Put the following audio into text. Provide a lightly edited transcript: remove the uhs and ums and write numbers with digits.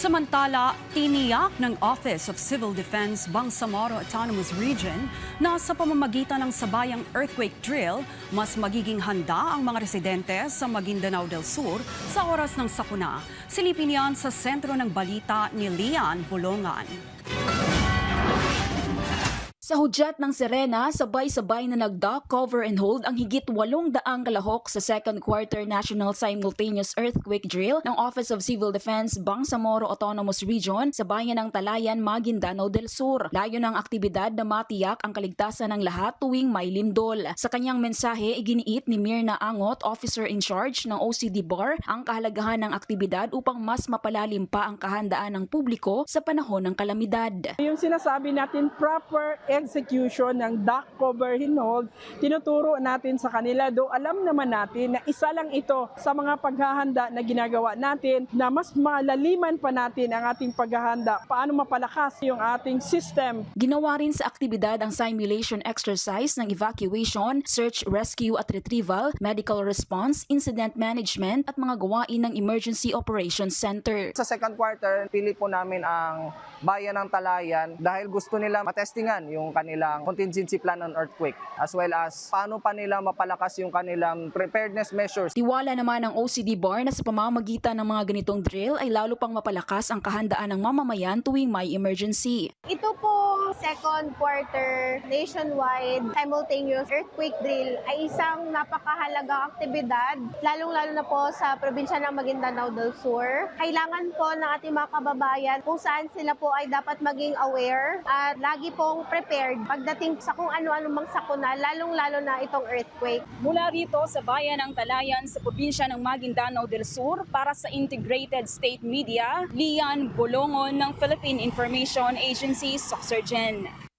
Samantala, tiniyak ng Office of Civil Defense Bangsamoro Autonomous Region na sa pamamagitan ng sabayang earthquake drill, mas magiging handa ang mga residente sa Maguindanao del Sur sa oras ng sakuna. Silipin yan sa sentro ng balita ni Lian Bolongan. Sa hudyat ng Serena, sabay-sabay na nag-dock, cover and hold ang higit 800 kalahok sa second quarter National Simultaneous Earthquake Drill ng Office of Civil Defense Bangsamoro Autonomous Region sa bayan ng Talayan, Maguindanao del Sur. Layo ng aktibidad na matiyak ang kaligtasan ng lahat tuwing may lindol. Sa kanyang mensahe, iginiit ni Mirna Angot, Officer in Charge ng OCD BAR, ang kahalagahan ng aktibidad upang mas mapalalim pa ang kahandaan ng publiko sa panahon ng kalamidad. Yung sinasabi natin proper execution ng dock cover and hold, tinuturo natin sa kanila. Do alam naman natin na isa lang ito sa mga paghahanda na ginagawa natin na mas malaliman pa natin ang ating paghahanda. Paano mapalakas yung ating system. Ginawa rin sa aktibidad ang simulation exercise ng evacuation, search, rescue at retrieval, medical response, incident management at mga gawain ng Emergency Operations Center. Sa second quarter, pili po namin ang bayan ng Talayan dahil gusto nila matestingan yung kanilang contingency plan on earthquake as well as paano pa nila mapalakas yung kanilang preparedness measures. Tiwala naman ng OCD BAR na sa pamamagitan ng mga ganitong drill ay lalo pang mapalakas ang kahandaan ng mamamayan tuwing may emergency. Ito pong second quarter nationwide simultaneous earthquake drill ay isang napakahalagang aktibidad, lalong-lalo na po sa probinsya ng Maguindanao del Sur. Kailangan po ng ating mga kababayan kung saan sila po ay dapat maging aware at lagi pong prepared pagdating sa kung ano-ano mang sakuna, lalong-lalo na itong earthquake. Mula rito sa bayan ng Talayan sa probinsya ng Maguindanao del Sur para sa Integrated State Media, Lian Bolongon ng Philippine Information Agency, Soxergen.